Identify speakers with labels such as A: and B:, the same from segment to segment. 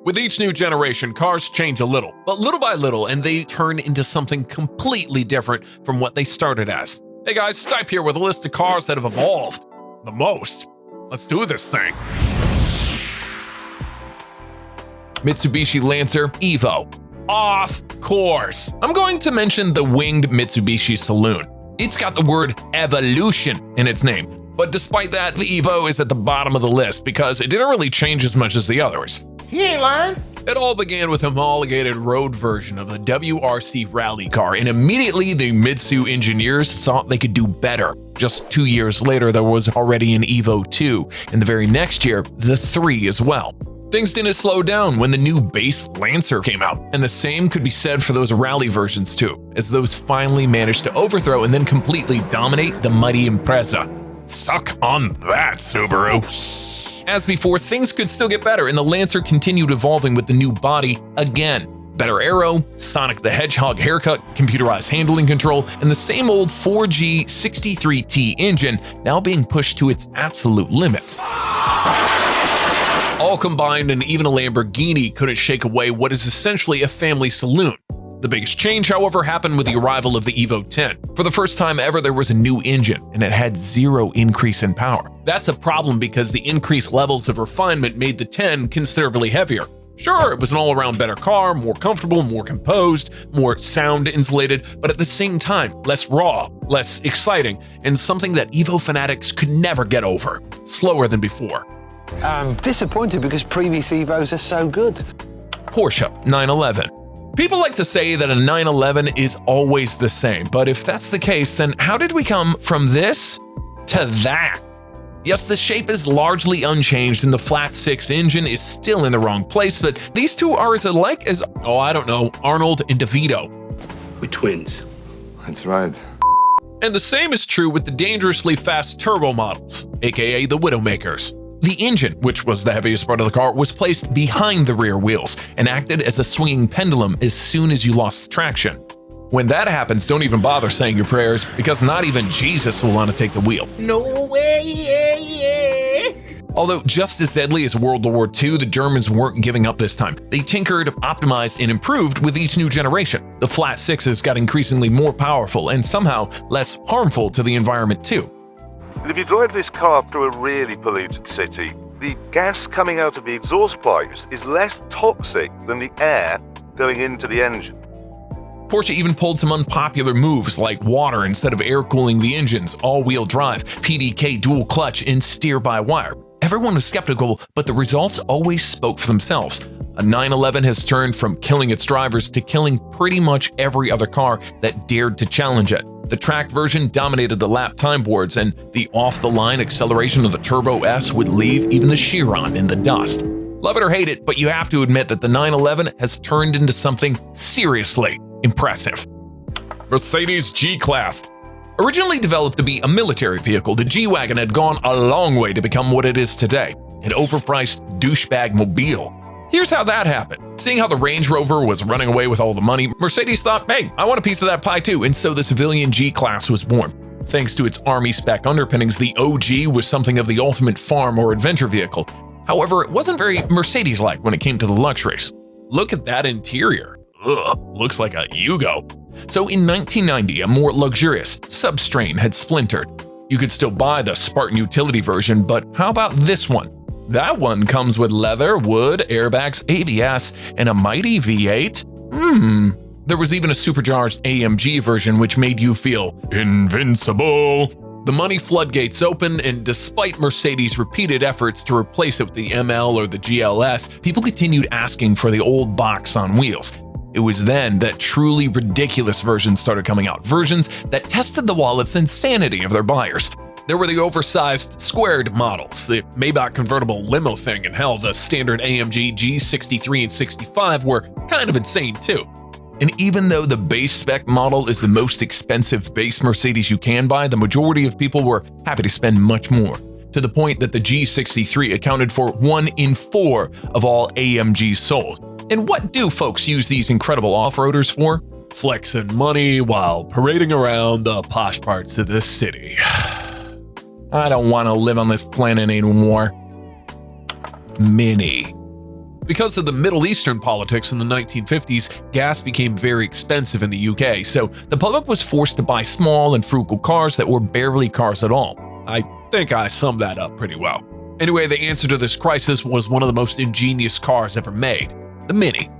A: With each new generation, cars change a little, but little by little, and they turn into something completely different from what they started as. Hey guys, Stype here with a list of cars that have evolved the most. Let's do this thing. Mitsubishi Lancer Evo. Of course. I'm going to mention the winged Mitsubishi Saloon. It's got the word evolution in its name, but despite that, the Evo is at the bottom of the list because it didn't really change as much as the others.
B: He ain't lying.
A: It all began with a homologated road version of the WRC rally car, and immediately the Mitsu engineers thought they could do better. Just 2 years later, there was already an Evo 2, and the very next year, the 3 as well. Things didn't slow down when the new base Lancer came out, and the same could be said for those rally versions too, as those finally managed to overthrow and then completely dominate the mighty Impreza. Suck on that, Subaru! As before, things could still get better, and the Lancer continued evolving with the new body again. Better aero, Sonic the Hedgehog haircut, computerized handling control, and the same old 4G 63T engine now being pushed to its absolute limits. All combined, and even a Lamborghini couldn't shake away what is essentially a family saloon. The biggest change, however, happened with the arrival of the Evo 10. For the first time ever, there was a new engine, and it had zero increase in power. That's a problem because the increased levels of refinement made the 10 considerably heavier. Sure, it was an all-around better car, more comfortable, more composed, more sound insulated, but at the same time, less raw, less exciting, and something that Evo fanatics could never get over. Slower than before.
B: I'm disappointed because previous Evos are so good.
A: Porsche 911. People like to say that a 911 is always the same, but if that's the case, then how did we come from this to that? Yes, the shape is largely unchanged and the flat 6 engine is still in the wrong place, but these two are as alike as, Arnold and DeVito.
C: We're twins.
D: That's right.
A: And the same is true with the dangerously fast turbo models, aka the Widowmakers. The engine, which was the heaviest part of the car, was placed behind the rear wheels and acted as a swinging pendulum as soon as you lost traction. When that happens, don't even bother saying your prayers, because not even Jesus will want to take the wheel.
B: No way, yeah.
A: Although just as deadly as World War II, the Germans weren't giving up this time. They tinkered, optimized, and improved with each new generation. The flat 6s got increasingly more powerful and somehow less harmful to the environment too.
E: If you drive this car through a really polluted city, the gas coming out of the exhaust pipes is less toxic than the air going into the engine.
A: Porsche even pulled some unpopular moves like water instead of air cooling the engines, all-wheel drive, PDK dual clutch, and steer-by-wire. Everyone was skeptical, but the results always spoke for themselves. A 911 has turned from killing its drivers to killing pretty much every other car that dared to challenge it. The track version dominated the lap time boards, and the off-the-line acceleration of the Turbo S would leave even the Chiron in the dust. Love it or hate it, but you have to admit that the 911 has turned into something seriously impressive. Mercedes G-Class. Originally developed to be a military vehicle, the G-Wagon had gone a long way to become what it is today, an overpriced douchebag mobile. Here's how that happened. Seeing how the Range Rover was running away with all the money, Mercedes thought, hey, I want a piece of that pie too, and so the civilian G-Class was born. Thanks to its Army spec underpinnings, the OG was something of the ultimate farm or adventure vehicle. However, it wasn't very Mercedes-like when it came to the luxuries. Look at that interior. Ugh, looks like a Yugo. So in 1990, a more luxurious Substrain had splintered. You could still buy the Spartan utility version, but how about this one? That one comes with leather, wood, airbags, ABS, and a mighty V8? There was even a supercharged AMG version which made you feel invincible. The money floodgates opened, and despite Mercedes' repeated efforts to replace it with the ML or the GLS, people continued asking for the old box on wheels. It was then that truly ridiculous versions started coming out, versions that tested the wallet's insanity of their buyers. There were the oversized squared models, the Maybach convertible limo thing, and hell, the standard AMG G63 and 65 were kind of insane too. And even though the base spec model is the most expensive base Mercedes you can buy, the majority of people were happy to spend much more, to the point that the G63 accounted for 1 in 4 of all AMGs sold. And what do folks use these incredible off-roaders for? Flexing money while parading around the posh parts of this city. I don't want to live on this planet anymore. Mini. Because of the Middle Eastern politics in the 1950s, gas became very expensive in the UK, so the public was forced to buy small and frugal cars that were barely cars at all. I think I summed that up pretty well. Anyway, the answer to this crisis was one of the most ingenious cars ever made, the Mini.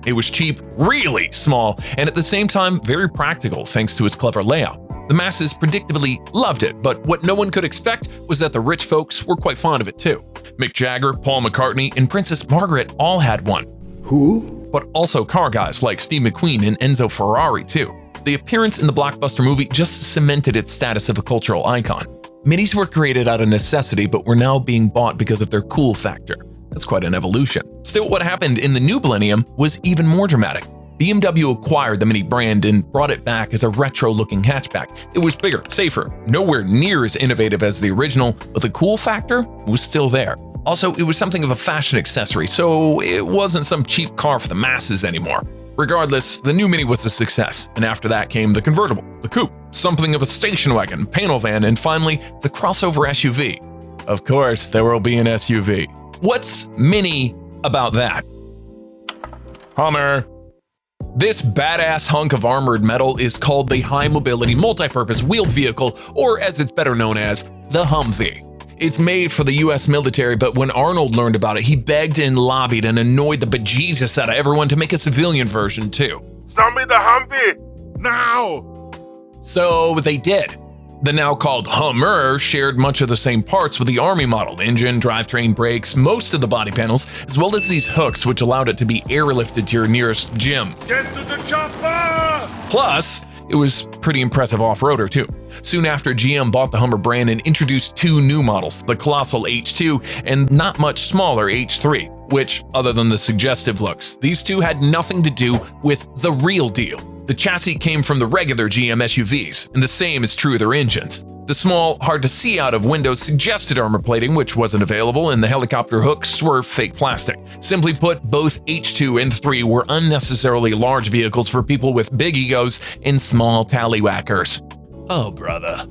A: It was cheap, really small, and at the same time very practical thanks to its clever layout. The masses predictably loved it, but what no one could expect was that the rich folks were quite fond of it too. Mick Jagger, Paul McCartney, and Princess Margaret all had one.
B: Who?
A: But also car guys like Steve McQueen and Enzo Ferrari too. The appearance in the blockbuster movie just cemented its status of a cultural icon. Minis were created out of necessity, but were now being bought because of their cool factor. That's quite an evolution. Still, what happened in the new millennium was even more dramatic. BMW acquired the Mini brand and brought it back as a retro-looking hatchback. It was bigger, safer, nowhere near as innovative as the original, but the cool factor was still there. Also, it was something of a fashion accessory, so it wasn't some cheap car for the masses anymore. Regardless, the new Mini was a success, and after that came the convertible, the coupe, something of a station wagon, panel van, and finally, the crossover SUV. Of course, there will be an SUV. What's Mini about that? Hummer. This badass hunk of armored metal is called the High Mobility Multipurpose Wheeled Vehicle, or as it's better known as, the Humvee. It's made for the US military, but when Arnold learned about it, he begged and lobbied and annoyed the bejesus out of everyone to make a civilian version too.
E: Sell me the Humvee! Now!
A: So they did. The now called Hummer shared much of the same parts with the Army model: engine, drivetrain, brakes, most of the body panels, as well as these hooks which allowed it to be airlifted to your nearest gym.
E: Get to the chopper!
A: Plus, it was pretty impressive off-roader too. Soon after, GM bought the Hummer brand and introduced two new models, the colossal H2 and not much smaller H3, which, other than the suggestive looks, these two had nothing to do with the real deal. The chassis came from the regular GM SUVs, and the same is true of their engines. The small, hard-to-see out of windows suggested armor plating, which wasn't available, and the helicopter hooks were fake plastic. Simply put, both H2 and 3 were unnecessarily large vehicles for people with big egos and small tallywhackers. Oh, brother.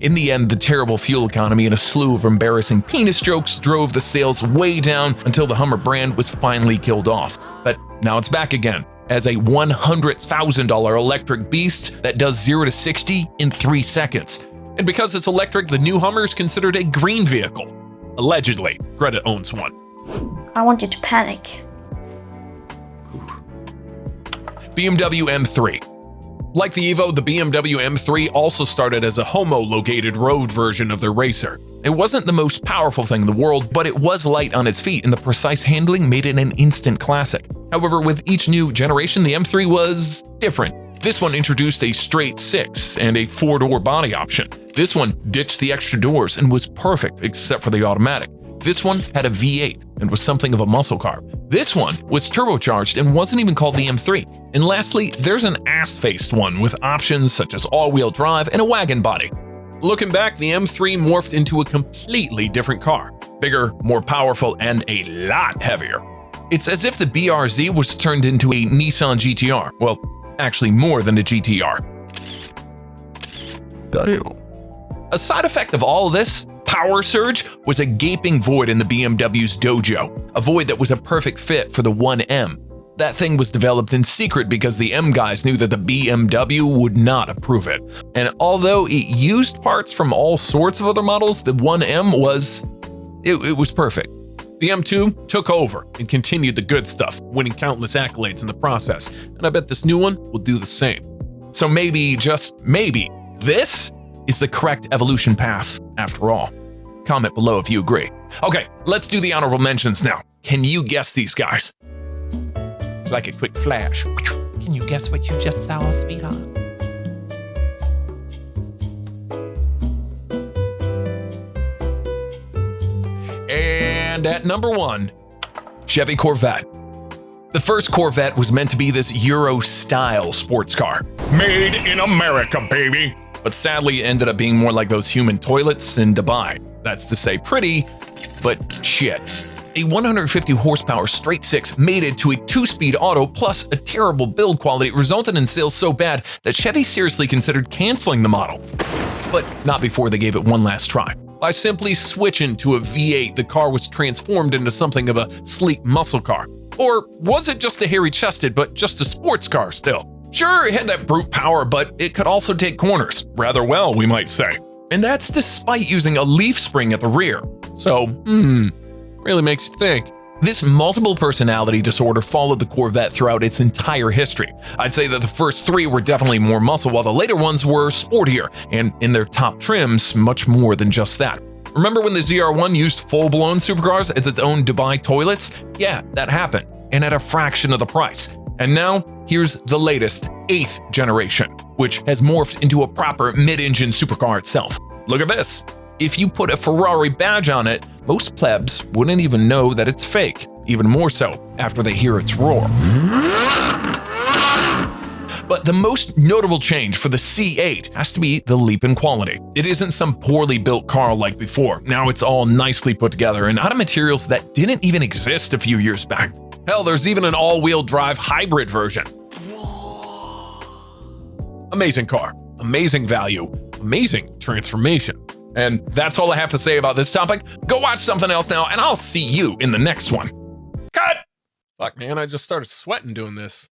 A: In the end, the terrible fuel economy and a slew of embarrassing penis jokes drove the sales way down until the Hummer brand was finally killed off. But now it's back again as a $100,000 electric beast that does 0 to 60 in 3 seconds. And because it's electric, the new Hummer is considered a green vehicle. Allegedly. Greta owns one.
C: I want you to panic.
A: BMW M3. Like the Evo, the BMW M3 also started as a homo-located road version of their racer. It wasn't the most powerful thing in the world, but it was light on its feet, and the precise handling made it an instant classic. However, with each new generation, the M3 was different. This one introduced a straight 6 and a 4-door body option. This one ditched the extra doors and was perfect except for the automatic. This one had a V8 and was something of a muscle car. This one was turbocharged and wasn't even called the M3. And lastly, there's an ass-faced one with options such as all-wheel drive and a wagon body. Looking back, the M3 morphed into a completely different car. Bigger, more powerful, and a lot heavier. It's as if the BRZ was turned into a Nissan GTR. Well, actually more than a GTR. Damn. A side effect of all of this, power surge, was a gaping void in the BMW's dojo, a void that was a perfect fit for the 1M. That thing was developed in secret because the M guys knew that the BMW would not approve it. And although it used parts from all sorts of other models, the 1M was perfect. The M2 took over and continued the good stuff, winning countless accolades in the process, and I bet this new one will do the same. So maybe, just maybe, this is the correct evolution path after all. Comment below if you agree. Okay, let's do the honorable mentions now. Can you guess these guys? It's like a quick flash. Can you guess what you just saw, sweetheart? And at number 1, Chevy Corvette. The first Corvette was meant to be this Euro-style sports car. Made in America, baby! But sadly, it ended up being more like those human toilets in Dubai. That's to say pretty, but shit. A 150 horsepower straight 6 mated to a 2-speed auto plus a terrible build quality resulted in sales so bad that Chevy seriously considered canceling the model. But not before they gave it one last try. By simply switching to a V8, the car was transformed into something of a sleek muscle car. Or was it just a hairy-chested but just a sports car still? Sure, it had that brute power, but it could also take corners. Rather well, we might say. And that's despite using a leaf spring at the rear. So, really makes you think. This multiple personality disorder followed the Corvette throughout its entire history. I'd say that the first three were definitely more muscle, while the later ones were sportier, and in their top trims, much more than just that. Remember when the ZR1 used full-blown supercars as its own Dubai toilets? Yeah, that happened, and at a fraction of the price. And now, here's the latest, 8th generation, which has morphed into a proper mid-engine supercar itself. Look at this. If you put a Ferrari badge on it, most plebs wouldn't even know that it's fake, even more so after they hear its roar. But the most notable change for the C8 has to be the leap in quality. It isn't some poorly built car like before. Now it's all nicely put together and out of materials that didn't even exist a few years back. Hell, there's even an all-wheel drive hybrid version. Amazing car, amazing value, amazing transformation. And that's all I have to say about this topic. Go watch something else now, and I'll see you in the next one. Cut! Fuck, man, I just started sweating doing this.